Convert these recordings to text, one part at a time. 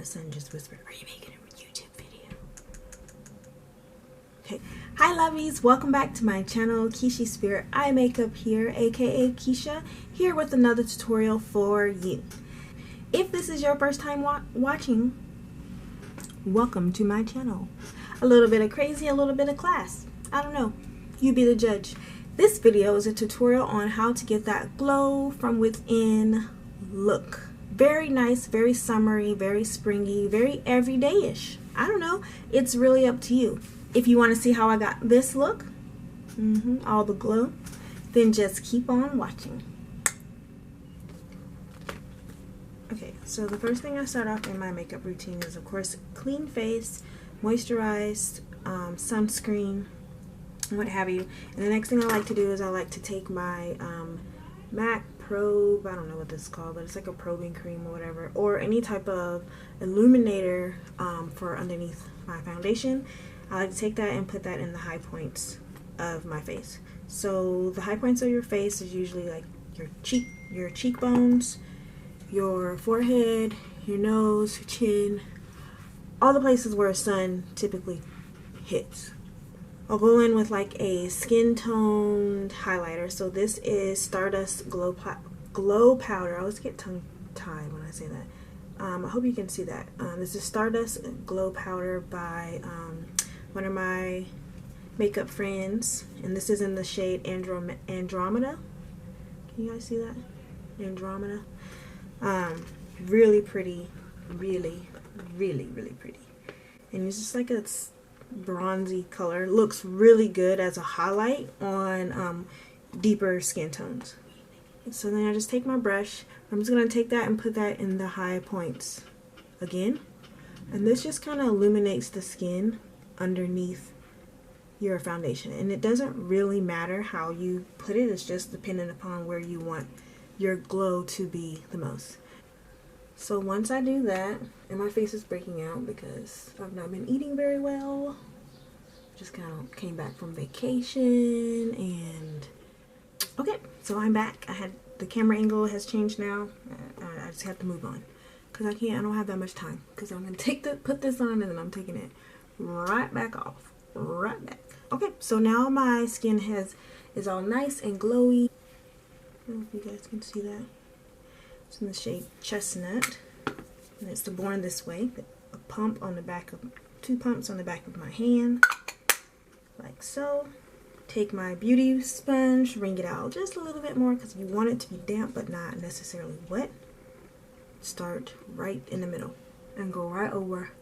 My son just whispered, "Are you making a YouTube video?" Okay. Hi lovies, welcome back to my channel. Kishispirit iMakeup here, aka Keisha, here with another tutorial for you. If this is your first time watching, welcome to my channel. A little bit of crazy, a little bit of class. I don't know. You be the judge. This video is a tutorial on how to get that glow from within look. Very nice, very summery, very springy, very everyday-ish. I don't know. It's really up to you. If you want to see how I got this look, all the glow, then just keep on watching. Okay, so the first thing I start off in my makeup routine is, of course, clean face, moisturized, sunscreen, what have you. And the next thing I like to do is I like to take my MAC probe, I don't know what this is called, but it's like a probing cream or whatever, or any type of illuminator for underneath my foundation. I like to take that and put that in the high points of my face. So the high points of your face is usually like your cheekbones, your forehead, your nose, your chin, all the places where sun typically hits. I'll go in with like a skin toned highlighter. So this is Stardust Glow Powder. I always get tongue tied when I say that. I hope you can see that. This is Stardust Glow Powder by one of my makeup friends, and this is in the shade Andromeda. Can you guys see that? Andromeda. Really pretty, really pretty, and it's just like a bronzy color. Looks really good as a highlight on deeper skin tones. So then I just take my brush. I'm just going to take that and put that in the high points again, and this just kind of illuminates the skin underneath your foundation. And it doesn't really matter how you put it, it's just dependent upon where you want your glow to be the most. So once I do that, and my face is breaking out because I've not been eating very well, just kind of came back from vacation, and okay, so I'm back. The camera angle has changed now. I just have to move on because I don't have that much time, because I'm gonna put this on and then I'm taking it right back off, right back. Okay, so now my skin is all nice and glowy. I don't know if you guys can see that. It's in the shade Chestnut, and it's the Born This Way. A pump on the back of, 2 pumps on the back of my hand, like so. Take my beauty sponge, wring it out just a little bit more because you want it to be damp but not necessarily wet. Start right in the middle and go right over.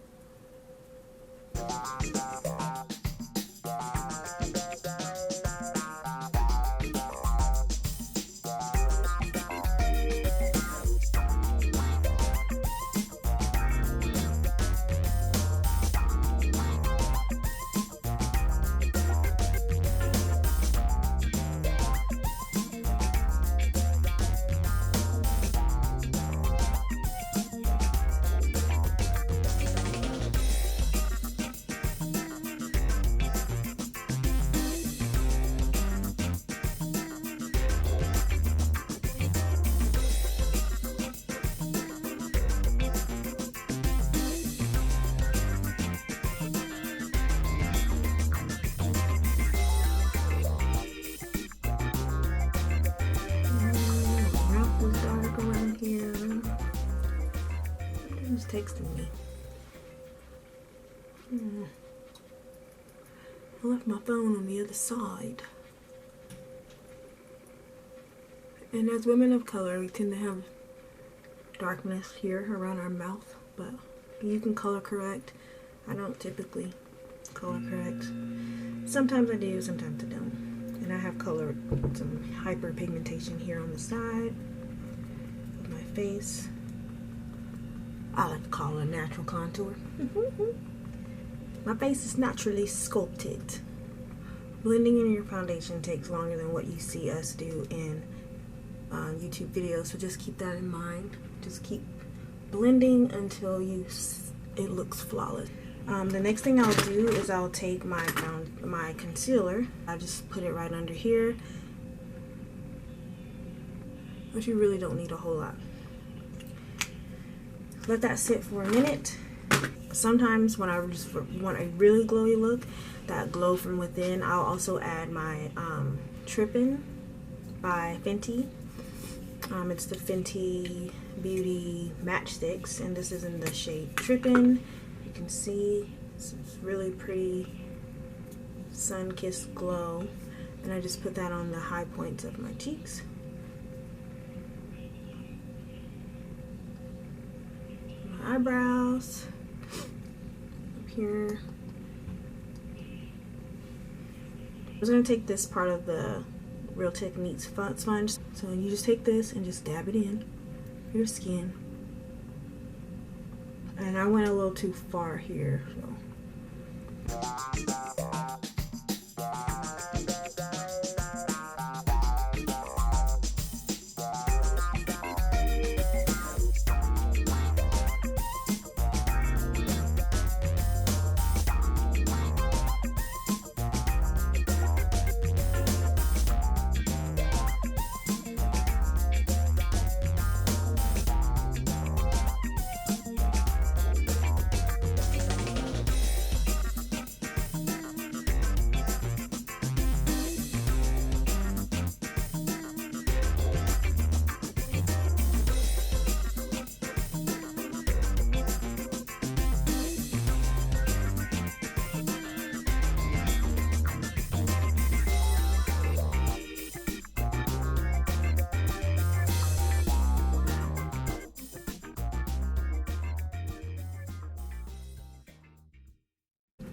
Who's texting me? I left my phone on the other side. And as women of color, we tend to have darkness here around our mouth, but you can color correct. I don't typically color correct. Sometimes I do, sometimes I don't. And I have colored some hyperpigmentation here on the side of my face. I like to call it a natural contour. My face is naturally sculpted. Blending in your foundation takes longer than what you see us do in YouTube videos, so just keep that in mind. Just keep blending until it looks flawless. The next thing I'll do is I'll take my concealer. I just put it right under here, but you really don't need a whole lot. let that sit for a minute. Sometimes when I just want a really glowy look, that glow from within, I'll also add my Trippin' by Fenty. It's the Fenty Beauty Matchsticks, and this is in the shade Trippin'. You can see it's really pretty sun-kissed glow, and I just put that on the high points of my cheeks. My eyebrows, up here. I was going to take this part of the Real Techniques sponge, so you just take this and just dab it in your skin. And I went a little too far here, so.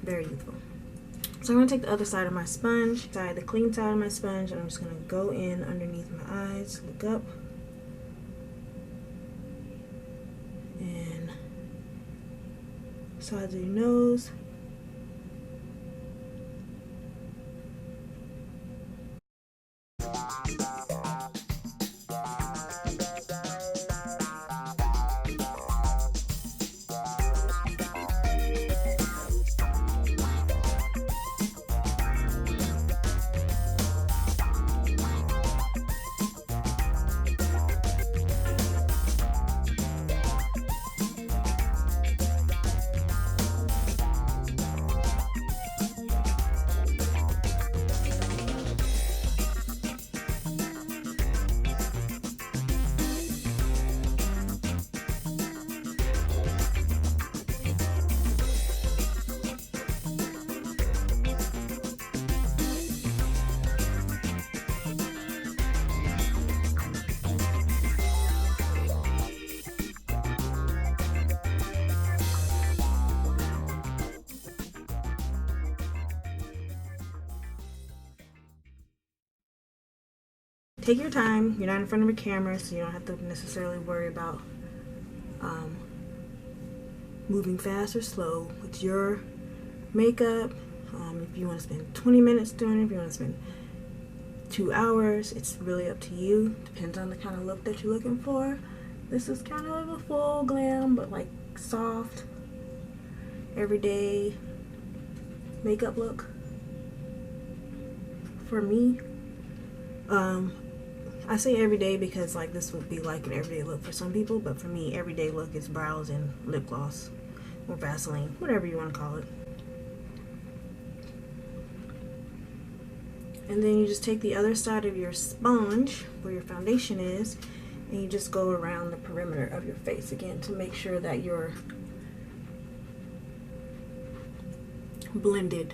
Very youthful. So I'm going to take the other side of my sponge, the clean side of my sponge, and I'm just going to go in underneath my eyes, look up, and sides of your nose. Take your time. You're not in front of a camera, so you don't have to necessarily worry about moving fast or slow with your makeup. If you want to spend 20 minutes doing it, if you want to spend 2 hours, it's really up to you. Depends on the kind of look that you're looking for. This is kind of a full glam, but like soft, everyday makeup look for me. I say everyday because like this would be like an everyday look for some people, but for me, everyday look is brows and lip gloss or Vaseline, whatever you want to call it. And then you just take the other side of your sponge where your foundation is, and you just go around the perimeter of your face again to make sure that you're blended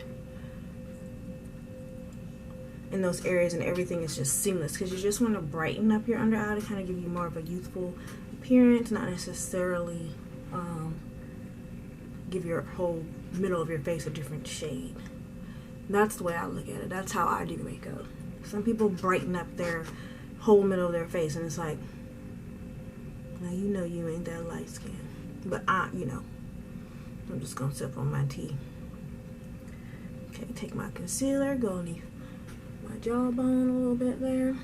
in those areas and everything is just seamless, because you just want to brighten up your under eye to kind of give you more of a youthful appearance, not necessarily give your whole middle of your face a different shade. That's the way I look at it. That's how I do makeup. Some people brighten up their whole middle of their face and it's like, now you know you ain't that light skin. But I'm just gonna sip on my tea. Okay, take my concealer, go underneath my jawbone a little bit there.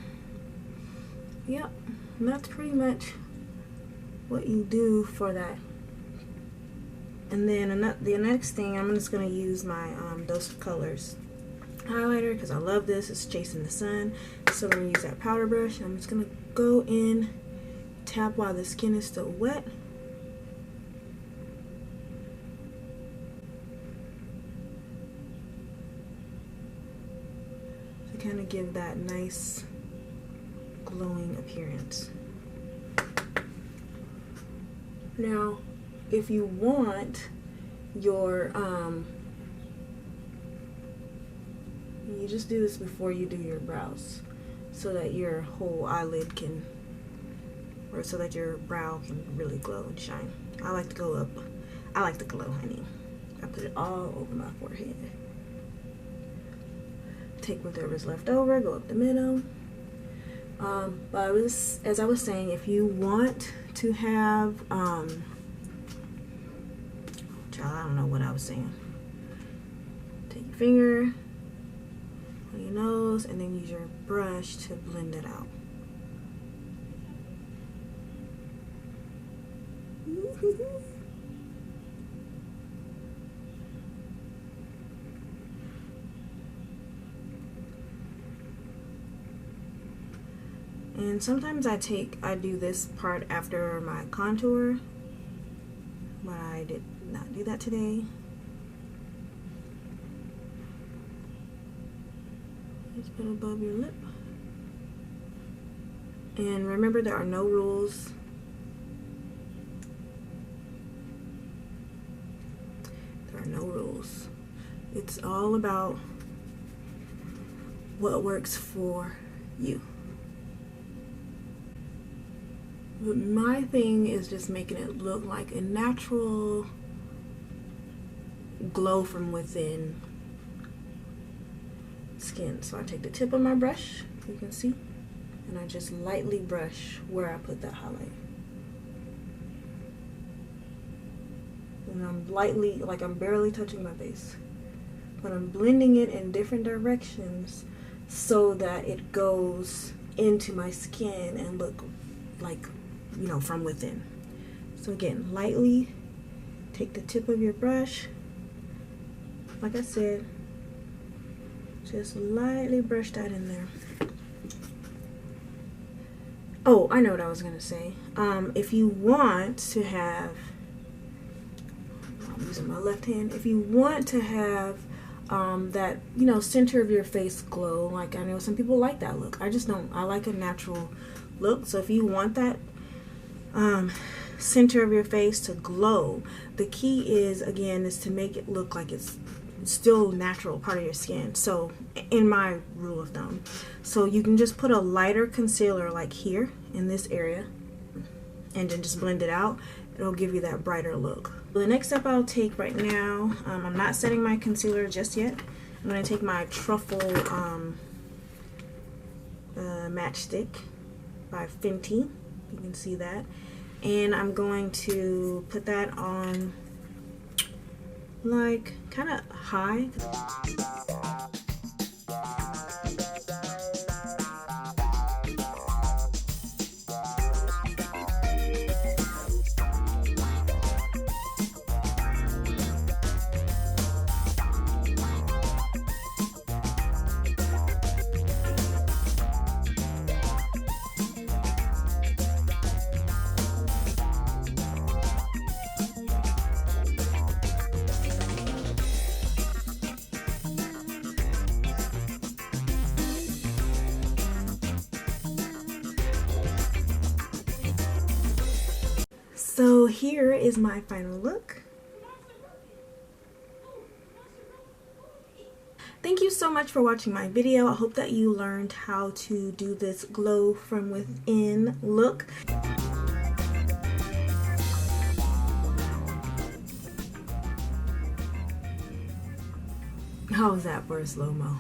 Yep, and that's pretty much what you do for that. And then the next thing, I'm just going to use my Dose of Colors highlighter because I love this. It's Chasing the Sun. So I'm going to use that powder brush. I'm just going to go in, tap while the skin is still wet. kind of give that nice glowing appearance. Now, if you want your, you just do this before you do your brows so that your whole eyelid can, or so that your brow can really glow and shine. I like to go up. I like the glow, honey. I put it all over my forehead. Take whatever's left over, go up the middle. But as I was saying, if you want to have, child, I don't know what I was saying. Take your finger on your nose and then use your brush to blend it out. And sometimes I do this part after my contour, but I did not do that today. Just put it above your lip. And remember, there are no rules. There are no rules. It's all about what works for you. But my thing is just making it look like a natural glow from within skin. So I take the tip of my brush, you can see, and I just lightly brush where I put that highlight. And I'm lightly, like I'm barely touching my face, but I'm blending it in different directions so that it goes into my skin and look like, you know, from within. So again, lightly take the tip of your brush, like I said, just lightly brush that in there. Oh, I know what I was gonna say. If you want to have, I'm using my left hand, if you want to have that, you know, center of your face glow, like I know some people like that look. I just don't. I like a natural look. So if you want that center of your face to glow, the key is, again, is to make it look like it's still natural part of your skin. So in my rule of thumb, so you can just put a lighter concealer like here in this area and then just blend it out. It'll give you that brighter look. The next step I'll take right now, I'm not setting my concealer just yet. I'm going to take my Truffle matchstick by Fenty. You can see that. And I'm going to put that on like kind of high. So here is my final look. Thank you so much for watching my video. I hope that you learned how to do this glow from within look. How was that for a slow-mo?